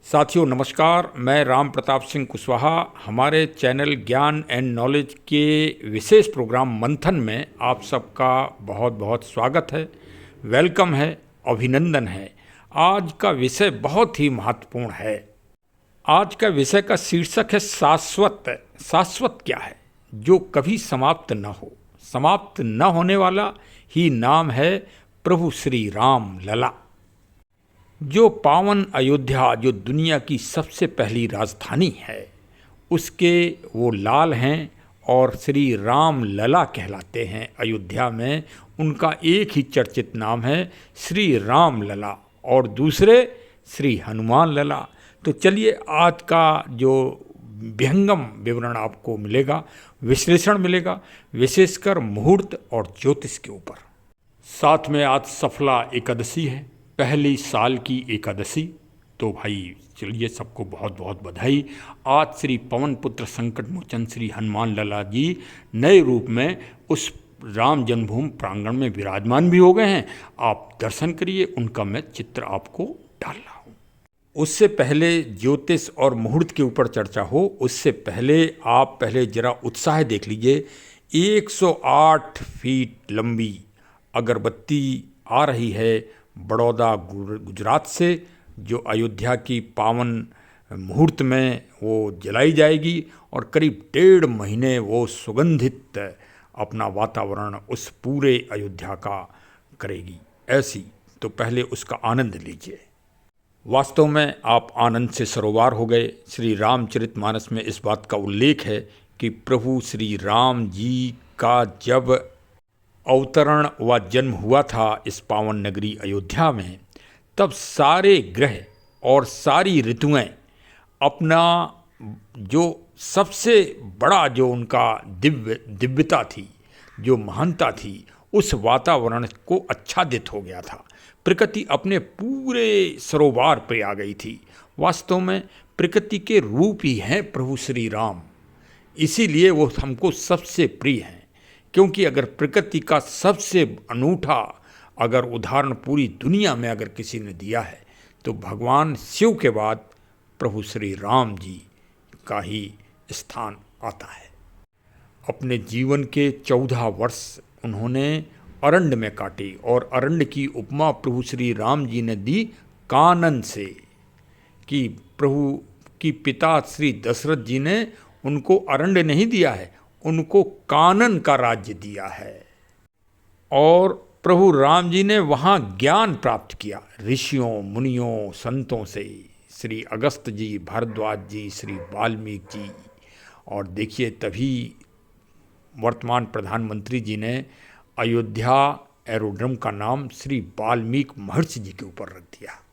साथियों नमस्कार, मैं राम प्रताप सिंह कुशवाहा हमारे चैनल ज्ञान एंड नॉलेज के विशेष प्रोग्राम मंथन में आप सबका बहुत बहुत स्वागत है, वेलकम है, अभिनंदन है। आज का विषय बहुत ही महत्वपूर्ण है। आज का विषय का शीर्षक है शाश्वत। शाश्वत क्या है? जो कभी समाप्त न हो, समाप्त न होने वाला ही नाम है प्रभु श्री राम लला। जो पावन अयोध्या, जो दुनिया की सबसे पहली राजधानी है, उसके वो लाल हैं और श्री राम लला कहलाते हैं। अयोध्या में उनका एक ही चर्चित नाम है श्री राम लला और दूसरे श्री हनुमान लला। तो चलिए आज का जो विहंगम विवरण आपको मिलेगा, विश्लेषण मिलेगा, विशेषकर मुहूर्त और ज्योतिष के ऊपर। साथ में आज सफला एकादशी है, पहली साल की एकादशी। तो भाई चलिए सबको बहुत बहुत बधाई। आज श्री पवन पुत्र संकट मोचन श्री हनुमान लला जी नए रूप में उस राम जन्मभूमि प्रांगण में विराजमान भी हो गए हैं। आप दर्शन करिए, उनका मैं चित्र आपको डाल रहा हूँ। उससे पहले ज्योतिष और मुहूर्त के ऊपर चर्चा हो, उससे पहले आप जरा उत्साह देख लीजिए। 108 फीट लंबी अगरबत्ती आ रही है बड़ौदा गुजरात से, जो अयोध्या की पावन मुहूर्त में वो जलाई जाएगी और करीब 1.5 महीने वो सुगंधित अपना वातावरण उस पूरे अयोध्या का करेगी। ऐसी तो पहले उसका आनंद लीजिए। वास्तव में आप आनंद से सरोवार हो गए। श्री रामचरितमानस में इस बात का उल्लेख है कि प्रभु श्री राम जी का जब अवतरण व जन्म हुआ था इस पावन नगरी अयोध्या में, तब सारे ग्रह और सारी ऋतुएं अपना जो सबसे बड़ा जो उनका दिव्यता थी, जो महानता थी, उस वातावरण को आच्छादित हो गया था। प्रकृति अपने पूरे सरोवार पे आ गई थी। वास्तव में प्रकृति के रूप ही हैं प्रभु श्री राम, इसीलिए वो हमको सबसे प्रिय हैं। क्योंकि अगर प्रकृति का सबसे अनूठा अगर उदाहरण पूरी दुनिया में अगर किसी ने दिया है तो भगवान शिव के बाद प्रभु श्री राम जी का ही स्थान आता है। अपने जीवन के 14 वर्ष उन्होंने अरण्य में काटे और अरण्य की उपमा प्रभु श्री राम जी ने दी कानन से, कि प्रभु की पिता श्री दशरथ जी ने उनको अरण्य नहीं दिया है, उनको कानन का राज्य दिया है। और प्रभु राम जी ने वहाँ ज्ञान प्राप्त किया ऋषियों, मुनियों, संतों से, श्री अगस्त जी, भारद्वाज जी, श्री वाल्मीकि जी। और देखिए तभी वर्तमान प्रधानमंत्री जी ने अयोध्या एरोड्रम का नाम श्री वाल्मीकि महर्षि जी के ऊपर रख दिया।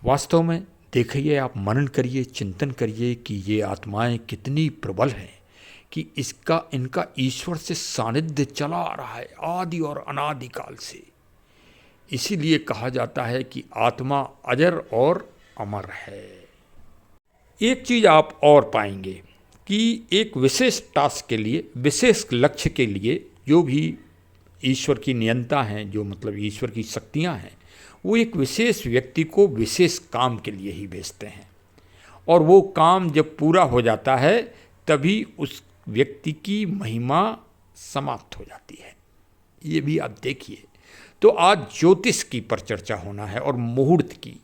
वास्तव में देखिए, आप मनन करिए, चिंतन करिए कि ये आत्माएं कितनी प्रबल हैं, कि इनका ईश्वर से सानिध्य चला आ रहा है आदि और अनादिकाल से। इसीलिए कहा जाता है कि आत्मा अजर और अमर है। एक चीज़ आप और पाएंगे कि एक विशेष टास्क के लिए, विशेष लक्ष्य के लिए जो भी ईश्वर की नियंता हैं, जो मतलब ईश्वर की शक्तियां हैं, वो एक विशेष व्यक्ति को विशेष काम के लिए ही भेजते हैं। और वो काम जब पूरा हो जाता है तभी उस व्यक्ति की महिमा समाप्त हो जाती है। ये भी आप देखिए। तो आज ज्योतिष की पर चर्चा होना है और मुहूर्त की।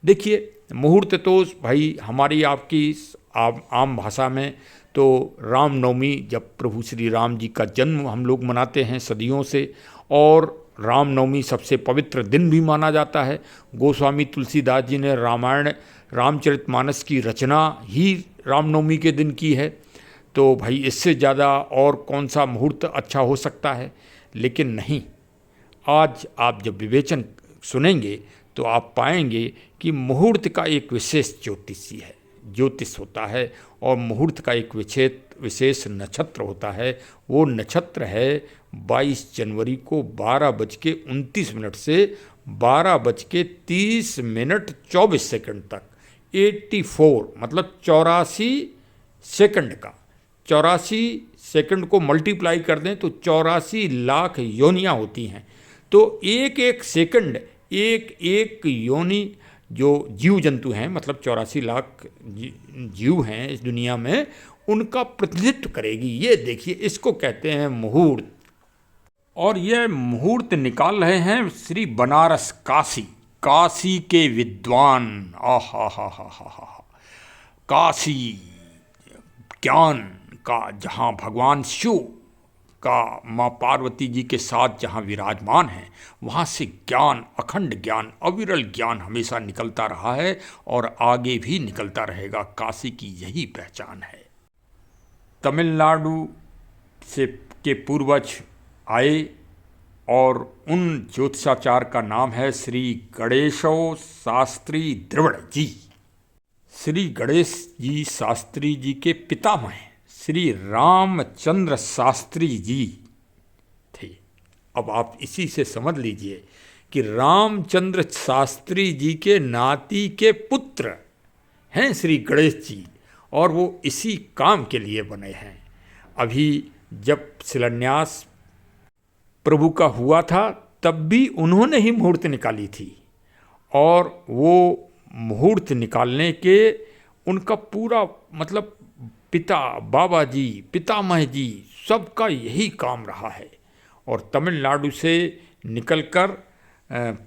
देखिए मुहूर्त तो भाई हमारी आपकी आम भाषा में तो रामनवमी, जब प्रभु श्री राम जी का जन्म हम लोग मनाते हैं सदियों से, और रामनवमी सबसे पवित्र दिन भी माना जाता है। गोस्वामी तुलसीदास जी ने रामायण रामचरितमानस की रचना ही रामनवमी के दिन की है। तो भाई इससे ज़्यादा और कौन सा मुहूर्त अच्छा हो सकता है? लेकिन नहीं, आज आप जब विवेचन सुनेंगे तो आप पाएंगे कि मुहूर्त का एक विशेष ज्योतिष होता है और मुहूर्त का एक विशेष नक्षत्र होता है। वो नक्षत्र है 22 जनवरी को 12:29 से 12:30 24 सेकंड तक, 84 मतलब 84 सेकंड का, 84 सेकंड को मल्टीप्लाई कर दें तो 84 लाख योनियाँ होती हैं। तो एक एक सेकंड, एक एक योनि जो जीव जंतु हैं, मतलब 84 लाख जीव हैं इस दुनिया में, उनका प्रतिनिधित्व करेगी। ये देखिए, इसको कहते हैं मुहूर्त। और ये मुहूर्त निकाल रहे हैं श्री बनारस काशी, काशी के विद्वान। आहा हा हा हा हा, काशी ज्ञान का, जहाँ भगवान शिव का माँ पार्वती जी के साथ जहाँ विराजमान है, वहाँ से ज्ञान, अखंड ज्ञान, अविरल ज्ञान हमेशा निकलता रहा है और आगे भी निकलता रहेगा। काशी की यही पहचान है। तमिलनाडु से के पूर्वज आए और उन ज्योतिषाचार्य का नाम है श्री गणेशो शास्त्री द्रविड़ जी। श्री गणेश जी शास्त्री जी के पितामह श्री रामचंद्र शास्त्री जी थे। अब आप इसी से समझ लीजिए कि रामचंद्र शास्त्री जी के नाती के पुत्र हैं श्री गणेश जी, और वो इसी काम के लिए बने हैं। अभी जब शिलान्यास प्रभु का हुआ था, तब भी उन्होंने ही मुहूर्त निकाली थी, और वो मुहूर्त निकालने के उनका पूरा मतलब पिता, बाबा जी, पितामह जी, सबका यही काम रहा है। और तमिलनाडु से निकलकर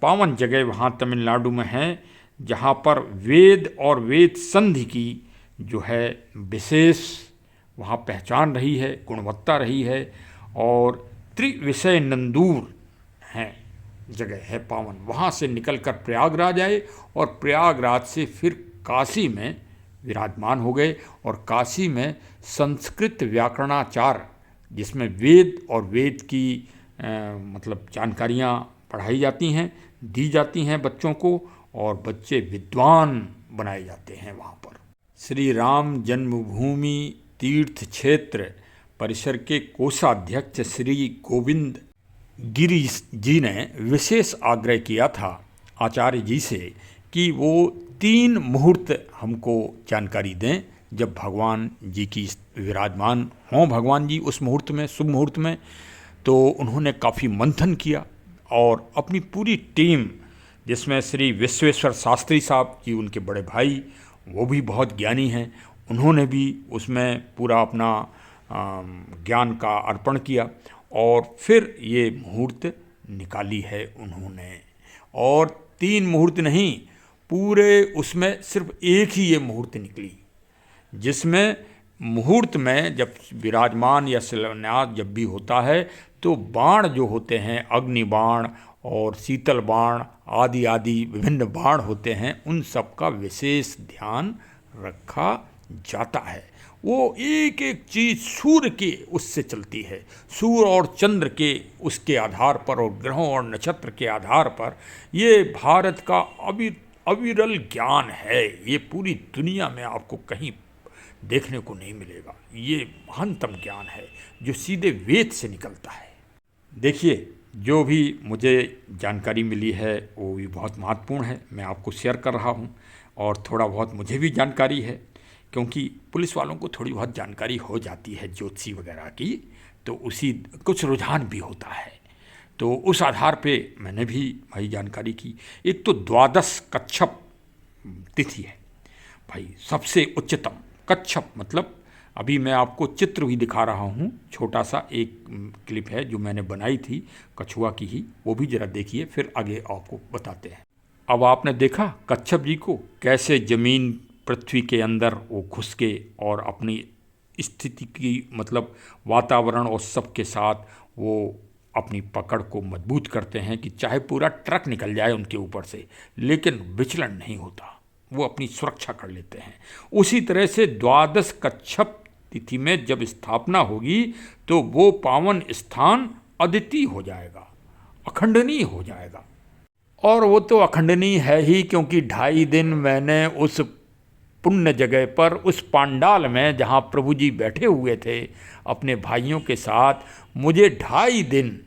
पावन जगह वहाँ तमिलनाडु में है, जहाँ पर वेद और वेद संधि की जो है विशेष वहाँ पहचान रही है, गुणवत्ता रही है। और त्रिविषय नंदूर हैं, जगह है पावन। वहाँ से निकलकर प्रयागराज आए और प्रयागराज से फिर काशी में विराजमान हो गए। और काशी में संस्कृत व्याकरणाचार, जिसमें वेद और वेद की मतलब जानकारियाँ पढ़ाई जाती हैं, दी जाती हैं बच्चों को, और बच्चे विद्वान बनाए जाते हैं वहाँ पर। श्री राम जन्मभूमि तीर्थ क्षेत्र परिसर के कोषाध्यक्ष श्री गोविंद गिरी जी ने विशेष आग्रह किया था आचार्य जी से कि वो 3 मुहूर्त हमको जानकारी दें जब भगवान जी की विराजमान हों, भगवान जी उस मुहूर्त में, शुभ मुहूर्त में। तो उन्होंने काफ़ी मंथन किया और अपनी पूरी टीम, जिसमें श्री विश्वेश्वर शास्त्री साहब जी, उनके बड़े भाई, वो भी बहुत ज्ञानी हैं, उन्होंने भी उसमें पूरा अपना ज्ञान का अर्पण किया और फिर ये मुहूर्त निकाली है उन्होंने। और 3 मुहूर्त नहीं, पूरे उसमें सिर्फ एक ही ये मुहूर्त निकली, जिसमें मुहूर्त में जब विराजमान या शिलान्यास जब भी होता है तो बाण जो होते हैं, अग्नि बाण और शीतल बाण आदि आदि विभिन्न बाण होते हैं, उन सब का विशेष ध्यान रखा जाता है। वो एक एक चीज़ सूर्य के उससे चलती है, सूर्य और चंद्र के उसके आधार पर और ग्रहों और नक्षत्र के आधार पर। ये भारत का अविरल ज्ञान है, ये पूरी दुनिया में आपको कहीं देखने को नहीं मिलेगा। ये महानतम ज्ञान है जो सीधे वेद से निकलता है। देखिए, जो भी मुझे जानकारी मिली है वो भी बहुत महत्वपूर्ण है, मैं आपको शेयर कर रहा हूँ। और थोड़ा बहुत मुझे भी जानकारी है, क्योंकि पुलिस वालों को थोड़ी बहुत जानकारी हो जाती है ज्योतिषी वगैरह की, तो उसी कुछ रुझान भी होता है, तो उस आधार पे मैंने भी भाई जानकारी की। एक तो 12 कच्छप तिथि है भाई, सबसे उच्चतम। कच्छप मतलब अभी मैं आपको चित्र भी दिखा रहा हूँ, छोटा सा एक क्लिप है जो मैंने बनाई थी कछुआ की ही, वो भी ज़रा देखिए, फिर आगे आपको बताते हैं। अब आपने देखा कच्छप जी को कैसे ज़मीन पृथ्वी के अंदर वो घुस के और अपनी स्थिति की मतलब वातावरण और सब के साथ वो अपनी पकड़ को मजबूत करते हैं कि चाहे पूरा ट्रक निकल जाए उनके ऊपर से, लेकिन विचलन नहीं होता, वो अपनी सुरक्षा कर लेते हैं। उसी तरह से 12 कच्छप तिथि में जब स्थापना होगी तो वो पावन स्थान अद्वितीय हो जाएगा, अखंडनीय हो जाएगा। और वो तो अखंडनीय है ही, क्योंकि 2.5 दिन मैंने उस पुण्य जगह पर, उस पांडाल में जहाँ प्रभु जी बैठे हुए थे अपने भाइयों के साथ, मुझे 2.5 दिन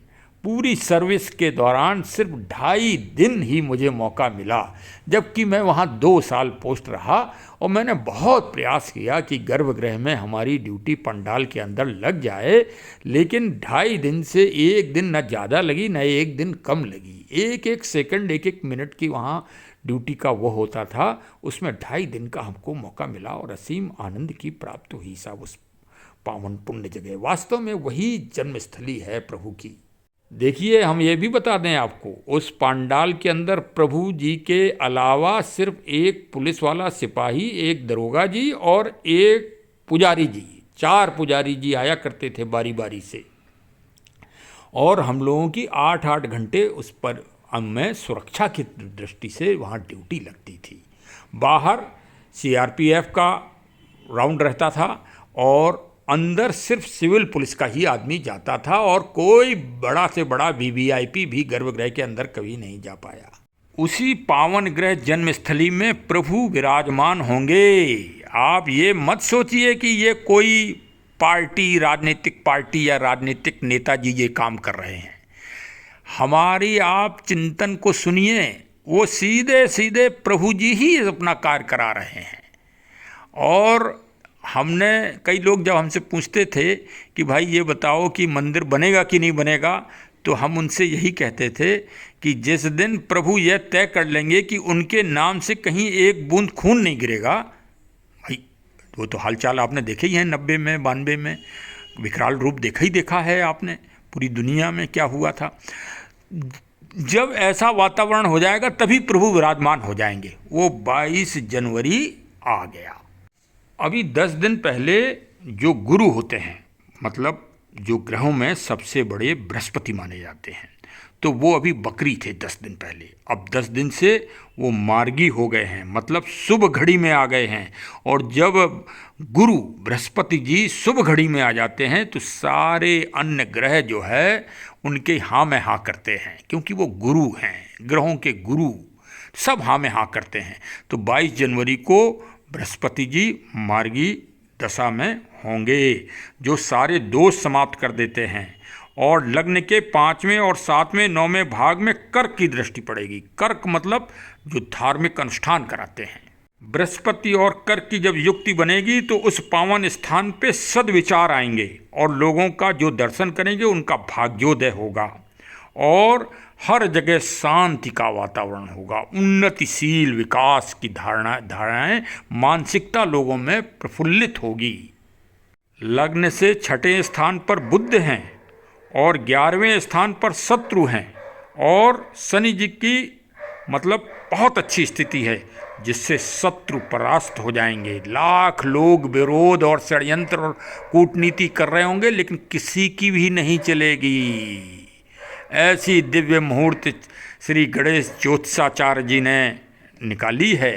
पूरी सर्विस के दौरान सिर्फ 2.5 दिन ही मुझे मौका मिला, जबकि मैं वहाँ 2 साल पोस्ट रहा। और मैंने बहुत प्रयास किया कि गर्भगृह में हमारी ड्यूटी पंडाल के अंदर लग जाए, लेकिन 2.5 दिन से 1 दिन न ज़्यादा लगी न 1 दिन कम लगी। एक एक सेकंड, एक एक मिनट की वहाँ ड्यूटी का वो होता था, उसमें 2.5 दिन का हमको मौका मिला और असीम आनंद की प्राप्ति हुई साहब उस पावन पुण्य जगह। वास्तव में वही जन्मस्थली है प्रभु की। देखिए, हम ये भी बता दें आपको, उस पांडाल के अंदर प्रभु जी के अलावा सिर्फ एक पुलिस वाला सिपाही, एक दरोगा जी और एक पुजारी जी, 4 पुजारी जी आया करते थे बारी बारी से। और हम लोगों की 8-8 घंटे उस पर में सुरक्षा की दृष्टि से वहाँ ड्यूटी लगती थी। बाहर CRPF का राउंड रहता था और अंदर सिर्फ सिविल पुलिस का ही आदमी जाता था और कोई बड़ा से बड़ा VVIP भी गर्भगृह के अंदर कभी नहीं जा पाया। उसी पावन ग्रह जन्मस्थली में प्रभु विराजमान होंगे। आप ये मत सोचिए कि ये कोई पार्टी, राजनीतिक पार्टी या राजनीतिक नेताजी ये काम कर रहे हैं। हमारी आप चिंतन को सुनिए, वो सीधे सीधे प्रभु जी ही अपना कार्य करा रहे हैं। और हमने, कई लोग जब हमसे पूछते थे कि भाई ये बताओ कि मंदिर बनेगा कि नहीं बनेगा, तो हम उनसे यही कहते थे कि जिस दिन प्रभु यह तय कर लेंगे कि उनके नाम से कहीं एक बूंद खून नहीं गिरेगा, भाई वो तो हालचाल आपने देखे ही हैं 90 में 92 में, विकराल रूप देखा है आपने पूरी दुनिया में क्या हुआ था। जब ऐसा वातावरण हो जाएगा तभी प्रभु विराजमान हो जाएंगे। वो 22 जनवरी आ गया। अभी 10 दिन पहले जो गुरु होते हैं, मतलब जो ग्रहों में सबसे बड़े बृहस्पति माने जाते हैं, तो वो अभी बकरी थे 10 दिन पहले। अब 10 दिन से वो मार्गी हो गए हैं, मतलब शुभ घड़ी में आ गए हैं। और जब गुरु बृहस्पति जी शुभ घड़ी में आ जाते हैं तो सारे अन्य ग्रह जो है उनके हाँ में हाँ करते हैं, क्योंकि वो गुरु हैं, ग्रहों के गुरु सब हाँ में हाँ करते हैं। तो 22 जनवरी को बृहस्पति जी मार्गी दशा में होंगे, जो सारे दोष समाप्त कर देते हैं। और लग्न के 5वें और 7वें 9वें भाग में कर्क की दृष्टि पड़ेगी। कर्क मतलब जो धार्मिक अनुष्ठान कराते हैं। बृहस्पति और कर्क की जब युक्ति बनेगी तो उस पावन स्थान पे सद्विचार आएंगे और लोगों का जो दर्शन करेंगे उनका भाग्योदय होगा और हर जगह शांति का वातावरण होगा। उन्नतिशील विकास की धारणाएं, मानसिकता लोगों में प्रफुल्लित होगी। लग्न से 6ठे स्थान पर बुध हैं और 11वें स्थान पर शत्रु हैं और शनि जी की मतलब बहुत अच्छी स्थिति है, जिससे शत्रु परास्त हो जाएंगे। लाख लोग विरोध और षड्यंत्र और कूटनीति कर रहे होंगे, लेकिन किसी की भी नहीं चलेगी। ऐसी दिव्य मुहूर्त श्री गणेश ज्योतिषाचार्य जी ने निकाली है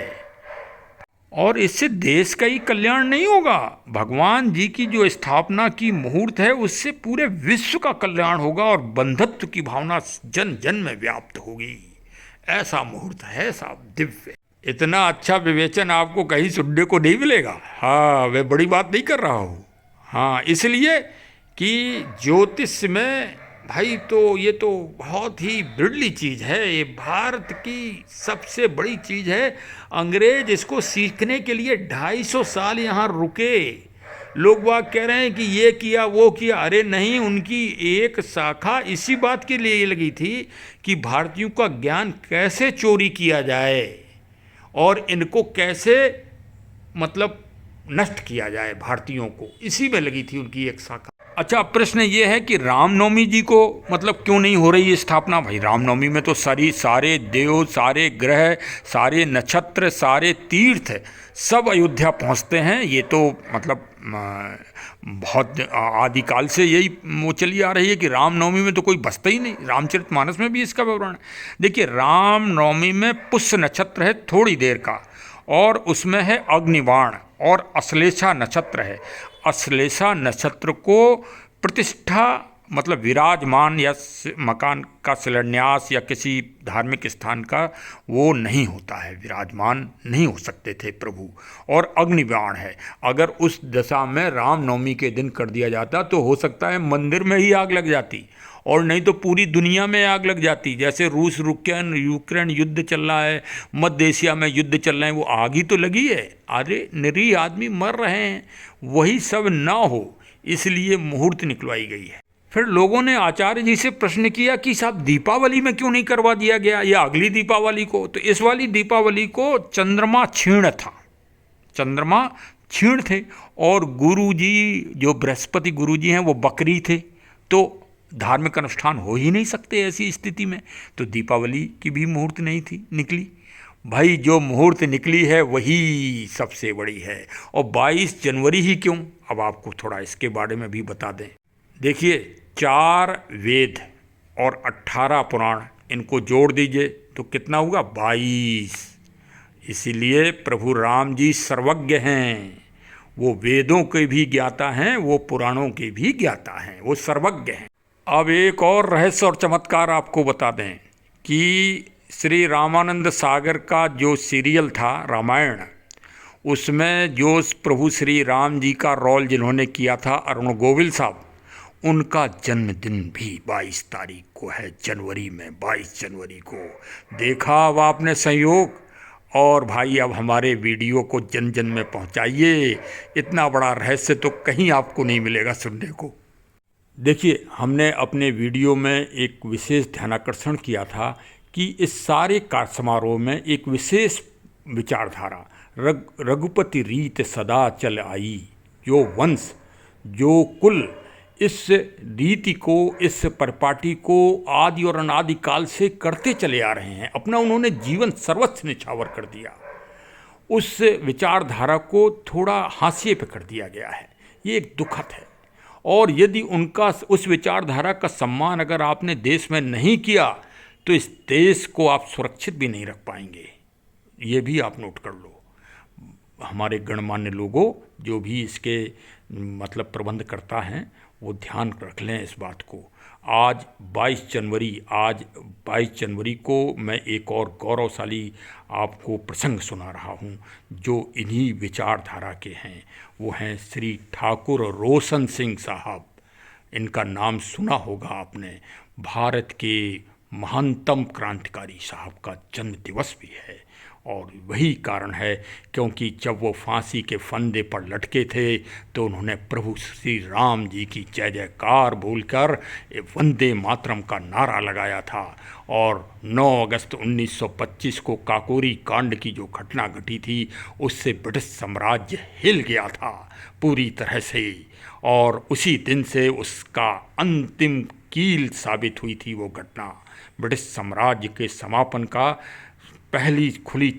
और इससे देश का ही कल्याण नहीं होगा, भगवान जी की जो स्थापना की मुहूर्त है उससे पूरे विश्व का कल्याण होगा और बंधुत्व की भावना जन जन में व्याप्त होगी। ऐसा मुहूर्त है साहब, दिव्य। इतना अच्छा विवेचन आपको कहीं सुनने को नहीं मिलेगा। हाँ, मैं बड़ी बात नहीं कर रहा हूँ। हाँ, इसलिए कि ज्योतिष में भाई तो ये तो बहुत ही बिरली चीज़ है, ये भारत की सबसे बड़ी चीज़ है। अंग्रेज इसको सीखने के लिए 250 साल यहाँ रुके। लोग बाग कह रहे हैं कि ये किया वो किया, अरे नहीं, उनकी एक शाखा इसी बात के लिए लगी थी कि भारतीयों का ज्ञान कैसे चोरी किया जाए और इनको कैसे मतलब नष्ट किया जाए भारतीयों को, इसी में लगी थी उनकी एक शाखा। अच्छा, प्रश्न ये है कि रामनवमी जी को मतलब क्यों नहीं हो रही है स्थापना? भाई रामनवमी में तो सारे देव, सारे ग्रह, सारे नक्षत्र, सारे तीर्थ सब अयोध्या पहुंचते हैं। ये तो मतलब बहुत आदिकाल से यही वो चली आ रही है कि रामनवमी में तो कोई बसता ही नहीं। रामचरितमानस में भी इसका विवरण है। देखिए, रामनवमी में पुष्य नक्षत्र है थोड़ी देर का और उसमें है अग्निबाण और अश्लेषा नक्षत्र है। अश्लेषा नक्षत्र को प्रतिष्ठा मतलब विराजमान या मकान का शिलान्यास या किसी धार्मिक स्थान का वो नहीं होता है, विराजमान नहीं हो सकते थे प्रभु। और अग्निबाण है, अगर उस दशा में रामनवमी के दिन कर दिया जाता तो हो सकता है मंदिर में ही आग लग जाती और नहीं तो पूरी दुनिया में आग लग जाती। जैसे रूस यूक्रेन युद्ध चल रहा है, मध्य एशिया में युद्ध चल रहे हैं, वो आग ही तो लगी है। अरे निरीह आदमी मर रहे हैं, वही सब ना हो इसलिए मुहूर्त निकलवाई गई है। फिर लोगों ने आचार्य जी से प्रश्न किया कि साहब दीपावली में क्यों नहीं करवा दिया गया, या अगली दीपावली को। तो इस वाली दीपावली को चंद्रमा क्षीण था, चंद्रमा क्षीण थे, और गुरु जी जो बृहस्पति गुरु जी हैं वो बकरी थे, तो धार्मिक अनुष्ठान हो ही नहीं सकते ऐसी स्थिति में। तो दीपावली की भी मुहूर्त नहीं थी निकली। भाई जो मुहूर्त निकली है वही सबसे बड़ी है। और 22 जनवरी ही क्यों, अब आपको थोड़ा इसके बारे में भी बता दें। देखिए, 4 वेद और 18 पुराण, इनको जोड़ दीजिए तो कितना हुआ, 22। इसीलिए प्रभु राम जी सर्वज्ञ हैं, वो वेदों के भी ज्ञाता हैं, वो पुराणों के भी ज्ञाता हैं, वो सर्वज्ञ हैं। अब एक और रहस्य और चमत्कार आपको बता दें कि श्री रामानंद सागर का जो सीरियल था रामायण, उसमें जो प्रभु श्री राम जी का रोल जिन्होंने किया था अरुण गोविल साहब, उनका जन्मदिन भी 22 तारीख को है, जनवरी में 22 जनवरी को। देखा अब आपने संयोग। और भाई अब हमारे वीडियो को जन जन में पहुंचाइए, इतना बड़ा रहस्य तो कहीं आपको नहीं मिलेगा सुनने को। देखिए, हमने अपने वीडियो में एक विशेष ध्यानाकर्षण किया था कि इस सारे कार्य समारोह में एक विशेष विचारधारा, रघुपति रीत सदा चल आई, जो वंश जो कुल इस रीति को, इस परिपाटी को आदि और अनादि काल से करते चले आ रहे हैं, अपना उन्होंने जीवन सर्वस्व निछावर कर दिया, उस विचारधारा को थोड़ा हाशिए पे कर दिया गया है। ये एक दुखद है। और यदि उनका उस विचारधारा का सम्मान अगर आपने देश में नहीं किया तो इस देश को आप सुरक्षित भी नहीं रख पाएंगे। ये भी आप नोट कर लो। हमारे गणमान्य लोगों, जो भी इसके मतलब प्रबंध करता हैं, वो ध्यान रख लें इस बात को। आज 22 जनवरी को मैं एक और गौरवशाली आपको प्रसंग सुना रहा हूँ, जो इन्हीं विचारधारा के हैं। वो हैं श्री ठाकुर रोशन सिंह साहब। इनका नाम सुना होगा आपने। भारत के महानतम क्रांतिकारी साहब का जन्म दिवस भी है, और वही कारण है क्योंकि जब वो फांसी के फंदे पर लटके थे तो उन्होंने प्रभु श्री राम जी की जय जयकार बोलकर वंदे मातरम का नारा लगाया था। और 9 अगस्त 1925 को काकोरी कांड की जो घटना घटी थी, उससे ब्रिटिश साम्राज्य हिल गया था पूरी तरह से, और उसी दिन से उसका अंतिम कील साबित हुई थी वो घटना। ब्रिटिश साम्राज्य के समापन का पहली खुली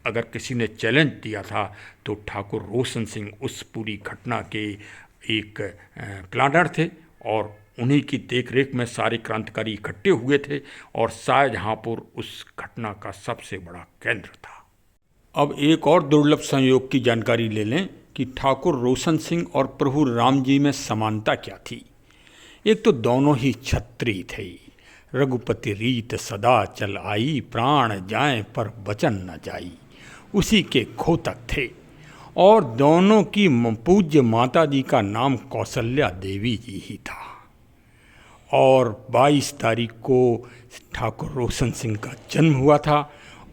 अगर किसी ने चैलेंज दिया था तो ठाकुर रोशन सिंह उस पूरी घटना के एक प्लानर थे, और उन्हीं की देखरेख में सारे क्रांतिकारी इकट्ठे हुए थे, और शाहजहांपुर उस घटना का सबसे बड़ा केंद्र था। अब एक और दुर्लभ संयोग की जानकारी ले लें कि ठाकुर रोशन सिंह और प्रभु राम जी में समानता क्या थी। एक तो दोनों ही क्षत्रिय थे। रघुपति रीत सदा चल आई, प्राण जाए पर वचन न जाई, उसी के खोतक थे। और दोनों की पूज्य माता जी का नाम कौशल्या देवी जी ही था। और 22 तारीख को ठाकुर रोशन सिंह का जन्म हुआ था,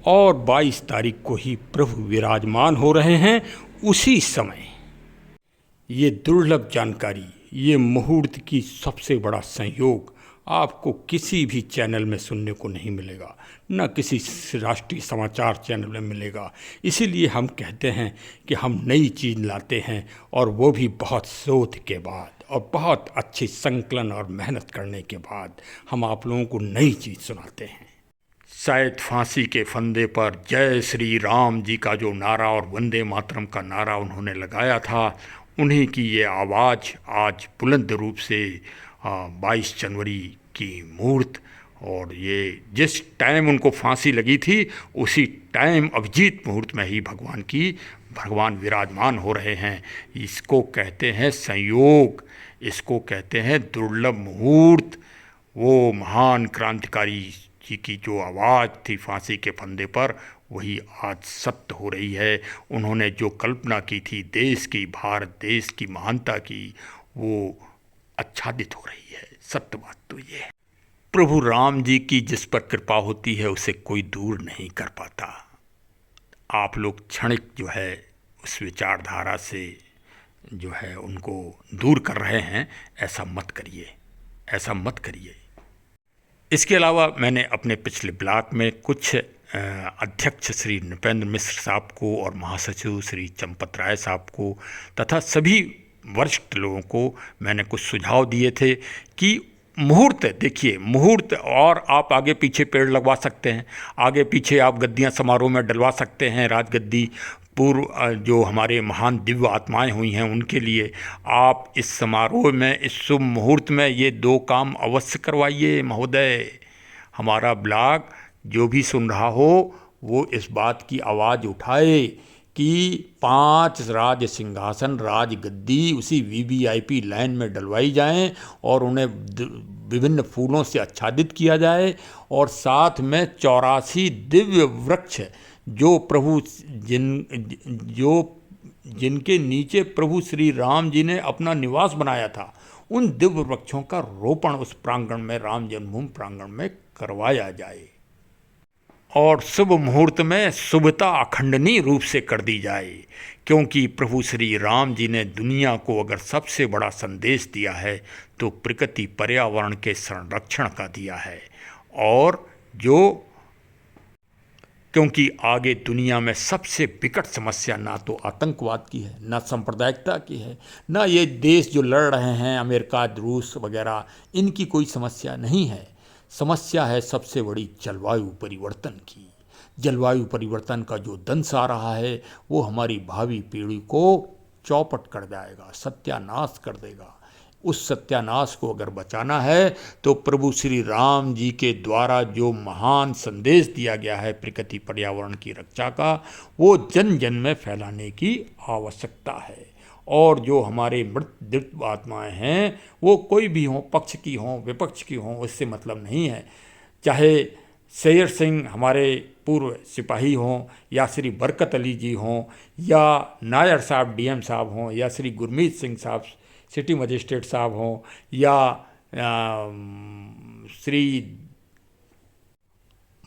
और 22 तारीख को ही प्रभु विराजमान हो रहे हैं उसी समय। ये दुर्लभ जानकारी, ये मुहूर्त की सबसे बड़ा संयोग आपको किसी भी चैनल में सुनने को नहीं मिलेगा, न किसी राष्ट्रीय समाचार चैनल में मिलेगा। इसीलिए हम कहते हैं कि हम नई चीज़ लाते हैं, और वो भी बहुत शोध के बाद और बहुत अच्छी संकलन और मेहनत करने के बाद हम आप लोगों को नई चीज़ सुनाते हैं। शायद फांसी के फंदे पर जय श्री राम जी का जो नारा और वंदे मातरम का नारा उन्होंने लगाया था, उन्हीं की ये आवाज़ आज बुलंद रूप से 22 जनवरी की मुहूर्त, और ये जिस टाइम उनको फांसी लगी थी उसी टाइम अभिजीत मुहूर्त में ही भगवान विराजमान हो रहे हैं। इसको कहते हैं संयोग, इसको कहते हैं दुर्लभ मुहूर्त। वो महान क्रांतिकारी जी की जो आवाज़ थी फांसी के फंदे पर, वही आज सत्य हो रही है। उन्होंने जो कल्पना की थी देश की, भारत देश की महानता की, वो आच्छादित हो रही है। सत्य बात तो ये है। प्रभु राम जी की जिस पर कृपा होती है उसे कोई दूर नहीं कर पाता। आप लोग क्षणिक जो है उस विचारधारा से जो है उनको दूर कर रहे हैं, ऐसा मत करिए। ऐसा मत करिए। इसके अलावा मैंने अपने पिछले ब्लॉग में कुछ अध्यक्ष श्री नृपेंद्र मिश्र साहब को और महासचिव श्री चंपत राय साहब को तथा सभी वरिष्ठ लोगों को मैंने कुछ सुझाव दिए थे कि मुहूर्त देखिए, मुहूर्त, और आप आगे पीछे पेड़ लगवा सकते हैं, आगे पीछे आप गद्दियां समारोह में डलवा सकते हैं, राजगद्दी पूर्व जो हमारे महान दिव्य आत्माएं हुई हैं उनके लिए आप इस समारोह में, इस शुभ मुहूर्त में ये 2 काम अवश्य करवाइए महोदय। हमारा ब्लॉग जो भी सुन रहा हो वो इस बात की आवाज़ उठाए कि 5 राज सिंहासन, राज गद्दी उसी वीवीआईपी लाइन में डलवाई जाएं और उन्हें विभिन्न फूलों से आच्छादित किया जाए, और साथ में 84 दिव्य वृक्ष जो प्रभु जिनके नीचे प्रभु श्री राम जी ने अपना निवास बनाया था, उन दिव्य वृक्षों का रोपण उस प्रांगण में, राम जन्मभूमि प्रांगण में करवाया जाए और शुभ मुहूर्त में शुभता अखंडनीय रूप से कर दी जाए। क्योंकि प्रभु श्री राम जी ने दुनिया को अगर सबसे बड़ा संदेश दिया है तो प्रकृति पर्यावरण के संरक्षण का दिया है, और क्योंकि आगे दुनिया में सबसे विकट समस्या ना तो आतंकवाद की है, ना सांप्रदायिकता की है, ना ये देश जो लड़ रहे हैं अमेरिका, रूस वगैरह, इनकी कोई समस्या नहीं है। समस्या है सबसे बड़ी जलवायु परिवर्तन की। जलवायु परिवर्तन का जो दंश आ रहा है वो हमारी भावी पीढ़ी को चौपट कर जाएगा, सत्यानाश कर देगा। उस सत्यानाश को अगर बचाना है तो प्रभु श्री राम जी के द्वारा जो महान संदेश दिया गया है प्रकृति पर्यावरण की रक्षा का, वो जन जन में फैलाने की आवश्यकता है। और जो हमारे मृत दिव्य आत्माएं हैं वो कोई भी हों, पक्ष की हों, विपक्ष की हों, उससे मतलब नहीं है। चाहे शेर सिंह हमारे पूर्व सिपाही हों, या श्री बरकत अली जी हों, या नायर साहब डीएम साहब हों, या श्री गुरमीत सिंह साहब सिटी मजिस्ट्रेट साहब हों, या श्री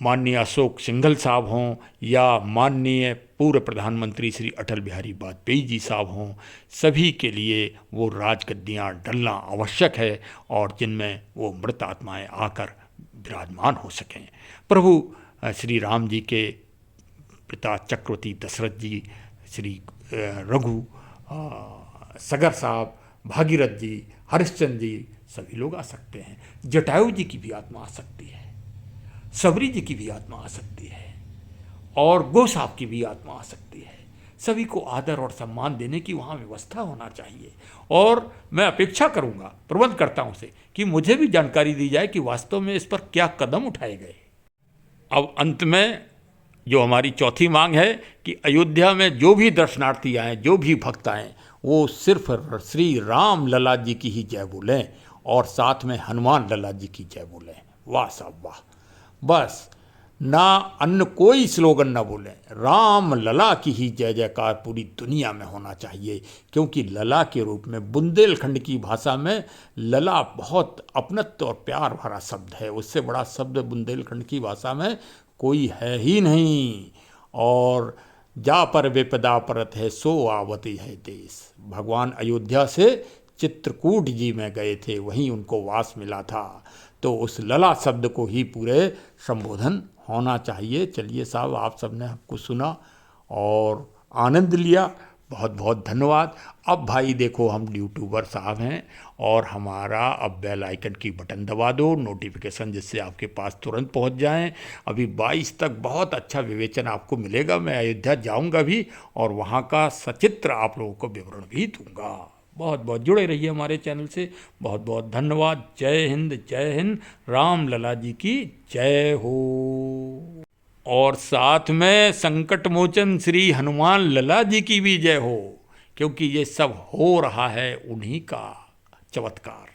माननीय अशोक सिंघल साहब हों, या माननीय पूर्व प्रधानमंत्री श्री अटल बिहारी वाजपेयी जी साहब हों, सभी के लिए वो राजगद्दियाँ डलना आवश्यक है और जिनमें वो मृत आत्माएं आकर विराजमान हो सकें। प्रभु श्री राम जी के पिता चक्रवर्ती दशरथ जी, श्री रघु, सगर साहब, भागीरथ जी, हरिश्चंद्र जी, सभी लोग आ सकते हैं। जटायु जी की भी आत्मा आ सकती है, सबरी जी की भी आत्मा आ सकती है, और गो साहब की भी आत्मा आ सकती है। सभी को आदर और सम्मान देने की वहाँ व्यवस्था होना चाहिए। और मैं अपेक्षा करूँगा, प्रबंध करता हूँ से कि मुझे भी जानकारी दी जाए कि वास्तव में इस पर क्या कदम उठाए गए। अब अंत में जो हमारी चौथी मांग है कि अयोध्या में जो भी दर्शनार्थी आएँ, जो भी भक्त आएँ, वो सिर्फ श्री राम लला जी की ही जय बोलें और साथ में हनुमान लला जी की जय बोलें। वाह साहब वाह, बस ना अन्य कोई स्लोगन ना बोलें, राम लला की ही जय जयकार पूरी दुनिया में होना चाहिए। क्योंकि लला के रूप में बुंदेलखंड की भाषा में लला बहुत अपनत्व और प्यार भरा शब्द है, उससे बड़ा शब्द बुंदेलखंड की भाषा में कोई है ही नहीं। और जा पर विपदा परत है सो आवती है देश। भगवान अयोध्या से चित्रकूट जी में गए थे, वहीं उनको वास मिला था, तो उस लला शब्द को ही पूरे संबोधन होना चाहिए। चलिए साहब, आप सबने हमको सुना और आनंद लिया, बहुत बहुत धन्यवाद। अब भाई देखो, हम यूट्यूबर साहब हैं और हमारा अब बेल आइकन की बटन दबा दो, नोटिफिकेशन जिससे आपके पास तुरंत पहुंच जाएं। अभी 22 तक बहुत अच्छा विवेचन आपको मिलेगा। मैं अयोध्या जाऊंगा भी और वहां का सचित्र आप लोगों को विवरण भी दूंगा। बहुत बहुत जुड़े रहिए हमारे चैनल से। बहुत बहुत धन्यवाद। जय हिंद, जय हिंद। राम लला जी की जय हो। और साथ में संकट मोचन श्री हनुमान लला जी की भी जय हो, क्योंकि ये सब हो रहा है उन्हीं का चमत्कार।